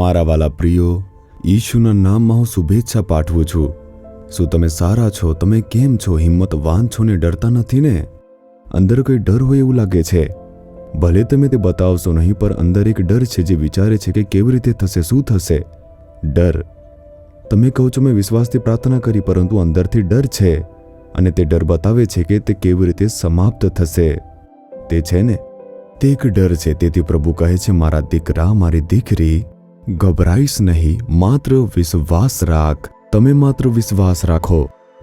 મારા વાલા પ્રિયો, ઈશુના નામમાં હું શુભેચ્છા પાઠવું છું. શું તમે સારા છો? તમે કેમ છો? હિંમતવાન છો ને ડરતા નથી ને? અંદર કોઈ ડર હોય એવું લાગે છે. ભલે તમે તે બતાવશો નહીં, પણ અંદર એક ડર છે જે વિચારે છે કે કેવી રીતે થશે, શું થશે. ડર. તમે કહો છો મેં વિશ્વાસથી પ્રાર્થના કરી, પરંતુ અંદરથી ડર છે અને તે ડર બતાવે છે કે તે કેવી રીતે સમાપ્ત થશે. તે છે ને, તે એક ડર છે. તેથી પ્રભુ કહે છે, મારા દીકરા, મારી દીકરી, ગભરાઈશ નહીં, માત્ર વિશ્વાસ રાખ. તમે માત્ર વિશ્વાસ રાખો.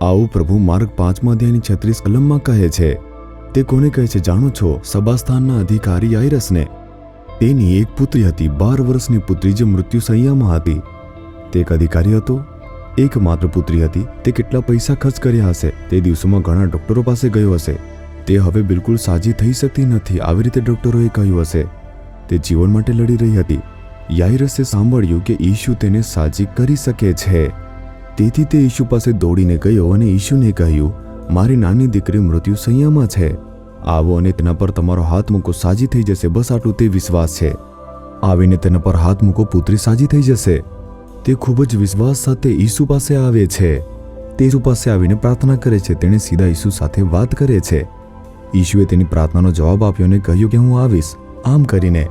આવું પ્રભુ માર્ક 5મા અધ્યાયની 36 કલમમાં કહે છે. તે કોને કહે છે જાણો છો? સબાસ્થાનના અધિકારી યાઈરસને. તેની એક પુત્રી હતી, 12 વર્ષની પુત્રી, જે મૃત્યુ શૈયામાં હતી. તે એક અધિકારી હતો, એકમાત્ર પુત્રી હતી. તે કેટલા પૈસા ખર્ચ કર્યા હશે. તે દિવસોમાં ઘણા ડોક્ટરો પાસે ગયો હશે. તે હવે બિલકુલ સાજી થઈ શકતી નથી, આવી રીતે ડોક્ટરોએ કહ્યું હશે. તે જીવન માટે લડી રહી હતી. યાઈરસે સાંભળ્યું કે ઈશુ તેને સાજી કરી શકે છે. તેથી તે ઈશુ પાસે દોડીને ગયો અને ઈશુને કહ્યું, મારી નાની દીકરી મૃત્યુ શૈયામાં છે. આવો અને તેના પર તમારો હાથ મૂકો, સાજી થઈ જશે. બસ આટલું તે વિશ્વાસ છે. આવીને તેના પર હાથ મૂકો, પુત્રી સાજી થઈ જશે. તે ખૂબ જ વિશ્વાસ સાથે ઈસુ પાસે આવે છે. તે ઈસુ પાસે આવીને પ્રાર્થના કરે છે. તેણે સીધા ઈસુ સાથે વાત કરે છે. ઈશુએ તેની પ્રાર્થનાનો જવાબ આપ્યો અને કહ્યું કે હું આવીશ. આમ કરીને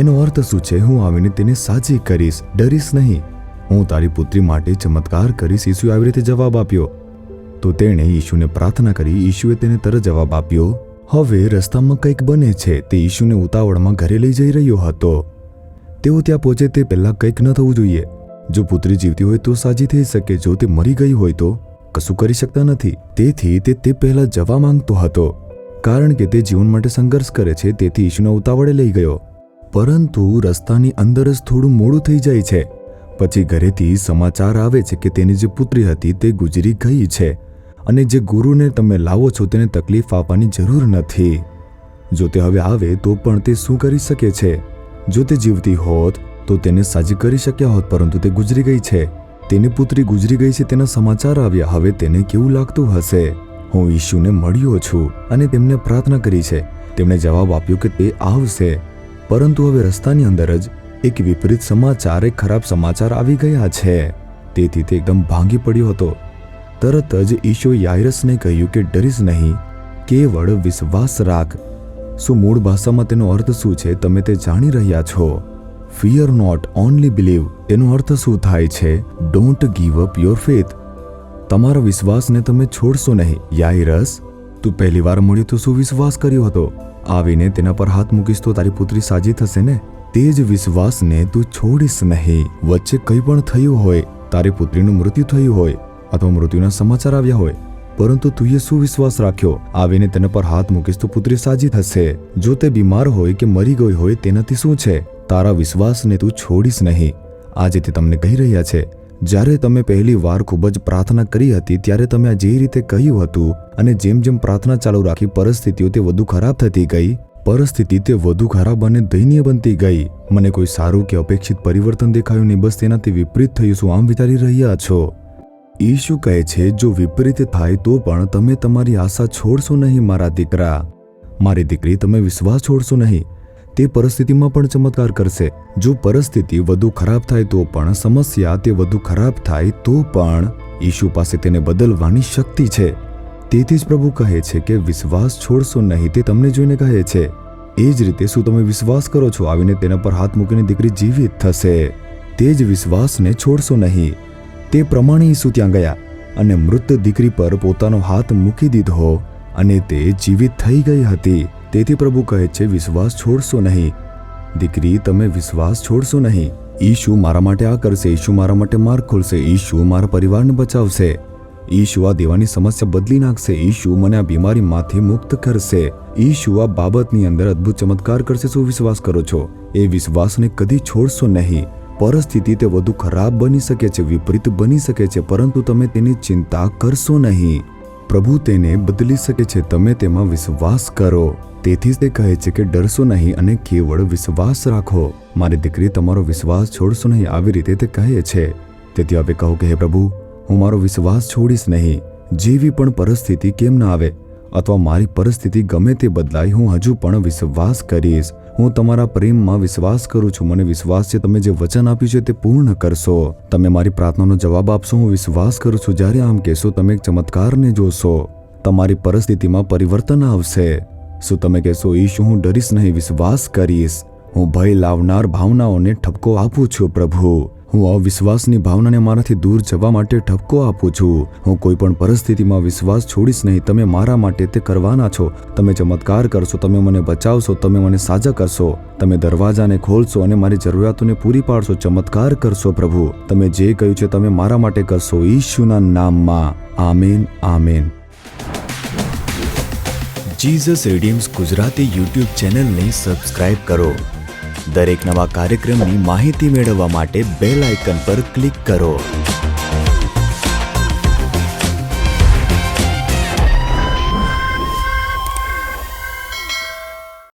એનો અર્થ શું છે? હું આવીને તેને સાજી કરીશ, ડરીશ નહીં. હું તારી પુત્રી માટે ચમત્કાર કરીશ. ઈશુએ આવી રીતે જવાબ આપ્યો. તો તેણે ઈશુને પ્રાર્થના કરી. ઈશુએ તેને તરત જવાબ આપ્યો. હવે રસ્તામાં કંઈક બને છે. તે ઈશુને ઉતાવળમાં ઘરે લઈ જઈ રહ્યો હતો. તેઓ ત્યાં પહોંચે તે પહેલાં કંઈક ન થવું જોઈએ. જો પુત્રી જીવતી હોય તો સાજી થઈ શકે. જો તે મરી ગઈ હોય તો કશું કરી શકતા નથી. તેથી તે પહેલાં જવા માંગતો હતો, કારણ કે તે જીવન માટે સંઘર્ષ કરે છે. તેથી ઈશુને ઉતાવળે લઈ ગયો. પરંતુ રસ્તાની અંદર જ થોડું મોડું થઈ જાય છે. પછી ઘરેથી સમાચાર આવે છે કે તેની જે પુત્રી હતી તે ગુજરી ગઈ છે અને જે ગુરુને તમે લાવો છો તેને તકલીફ આપવાની જરૂર નથી. જો તે હવે આવે તો પણ તે શું કરી શકે છે? જો તે જીવતી હોત તો તેને સાજી કરી શક્યા હોત, પરંતુ તે ગુજરી ગઈ છે. તેની પુત્રી ગુજરી ગઈ છે, તેના સમાચાર આવ્યા. હવે તેને કેવું લાગતું હશે? હું ઈશુને મળ્યો છું અને તેમને પ્રાર્થના કરી છે. તેમણે જવાબ આપ્યો કે તે આવશે. પરંતુ હવે રસ્તાની અંદર જ એક વિપરીત સમાચાર, એક ખરાબ સમાચાર આવી ગયા છે. તેથી તે એકદમ ભાંગી પડ્યો હતો. તરત જ ઈશુએ યાઈરસને કહ્યું કે ડરીશ નહીં, કેવળ વિશ્વાસ રાખ. શું મૂળ ભાષામાં તેનો અર્થ શું છે તમે તે જાણી રહ્યા છો? Fear not, only believe. તેનો અર્થ શું થાય છે? Don't give up your faith. તમારા વિશ્વાસને તમે છોડશો નહીં. યાઈરસ, તું પહેલી વાર મળ્યો તો શું વિશ્વાસ કર્યો હતો? આવીને તેના પર હાથ મૂકીશ તો તારી પુત્રી સાજી થશે ને? તે જ વિશ્વાસને તું છોડીશ નહીં. વચ્ચે કંઈ પણ થયું હોય, તારી પુત્રીનું મૃત્યુ થયું હોય અથવા મૃત્યુના સમાચાર આવ્યા હોય, પરંતુ તુંએ શું વિશ્વાસ રાખ્યો? આવીને તેના પર હાથ મૂકીશ તો પુત્રી સાજી થશે. જો તે બીમાર હોય કે મરી ગઈ હોય, તેનાથી શું છે? તારા વિશ્વાસને તું છોડીશ નહીં. આજે તે તમને કહી રહ્યા છે, જ્યારે તમે પહેલી વાર ખૂબ જ પ્રાર્થના કરી હતી ત્યારે તમે આ જે રીતે કહ્યું હતું અને જેમ જેમ પ્રાર્થના ચાલુ રાખી, પરિસ્થિતિઓ તે વધુ ખરાબ થતી ગઈ. પરિસ્થિતિ તે વધુ ખરાબ અને દયનીય બનતી ગઈ. મને કોઈ સારું કે અપેક્ષિત પરિવર્તન દેખાયું નહીં, બસ તેનાથી વિપરીત થયું. શું આમ વિચારી રહ્યા છો? ઈશુ કહે છે, જો વિપરીત થાય તો પણ તમે તમારી આશા છોડશો નહીં. મારા દીકરા, મારી દીકરી, તમે વિશ્વાસ છોડશો નહીં. તે પરિસ્થિતિમાં પણ ચમત્કાર કરશે. જો પરિસ્થિતિ વધુ ખરાબ થાય તો પણ, સમસ્યા તે વધુ ખરાબ થાય તો પણ ઈશુ પાસે તેને બદલવાની શક્તિ છે. તેથી જ પ્રભુ કહે છે કે વિશ્વાસ છોડશો નહીં. તે તમને જોઈને કહે છે. એ જ રીતે શું તમે વિશ્વાસ કરો છો? આવીને તેના પર હાથ મૂકીને દીકરી જીવિત થશે. તે જ વિશ્વાસને છોડશો નહીં. તે પ્રમાણે ઈસુ ત્યાં ગયા અને મૃત દીકરી પર પોતાનો હાથ મૂકી દીધો અને તે જીવિત થઈ ગઈ હતી. તેથી પ્રભુ કહે છે, વિશ્વાસ છોડશો નહીં. દીકરી, તમે વિશ્વાસ છોડશો નહીં. ઈશુ મારા માટે આ કરશે. ઈશુ મારા માટે માર્ગ ખોલશે. ઈશુ મારા પરિવારને બચાવશે. ઈશુ આ દેવાની સમસ્યા બદલી નાખશે. ઈશુ મને આ બીમારીમાંથી મુક્ત કરશે. ઈશુ આ બાબતની અંદર અદ્ભુત ચમત્કાર કરશે. શું વિશ્વાસ કરો છો? એ વિશ્વાસને કદી છોડશો નહીં. પરિસ્થિતિ તે વધુ ખરાબ બની શકે છે, વિપરીત બની શકે છે, પરંતુ તમે તેની ચિંતા કરશો નહીં. પ્રભુ તેને બદલી શકે છે. તમે તેમાં વિશ્વાસ કરો. તેથી જ તે કહે છે કે ડરશો નહીં અને કેવળ વિશ્વાસ રાખો. મારી દીકરી, તમારો વિશ્વાસ છોડશો નહીં. આવી રીતે તે કહે છે. તેથી હવે કહો કે હે પ્રભુ, હું મારો વિશ્વાસ છોડીશ નહીં. જેવી પણ પરિસ્થિતિ કેમ ના આવે, અથવા મારી પરિસ્થિતિ ગમે તે બદલાય, હું હજુ પણ વિશ્વાસ કરીશ. હું તમારા પ્રેમમાં વિશ્વાસ કરું છું. મને વિશ્વાસ છે તમે જે વચન આપ્યું છે તે પૂર્ણ કરશો. તમે મારી પ્રાર્થનાનો જવાબ આપશો. હું વિશ્વાસ કરું છું જ્યારે આમ કહેશો તમે એક ચમત્કારને જોશો. તમારી પરિસ્થિતિમાં પરિવર્તન આવશે. શું તમે કહેશો ઈશુ હું ડરીશ નહીં, વિશ્વાસ કરીશ. હું ભય લાવનાર ભાવનાઓને ઠપકો આપું છું પ્રભુ. હું અવિશ્વાસની ભાવનાને મારાથી દૂર જવા માટે ઠપકો આપું છું. હું કોઈ પણ પરિસ્થિતિમાં વિશ્વાસ છોડીશ નહીં. તમે મારા માટે તે કરવાના છો. તમે ચમત્કાર કરશો, તમે મને બચાવશો, તમે મને સાજા કરશો, તમે દરવાજાને ખોલશો અને મારી જરૂરિયાતોને પૂરી પાડશો. ચમત્કાર કરશો પ્રભુ. તમે જે કહ્યું છે તમે મારા માટે કરશો. ઈશુના નામમાં amen, amen. Jesus redeems Gujarati YouTube ચેનલને સબસ્ક્રાઇબ કરો. દરેક નવા કાર્યક્રમની માહિતી મેળવવા માટે બેલ આઇકન પર ક્લિક કરો.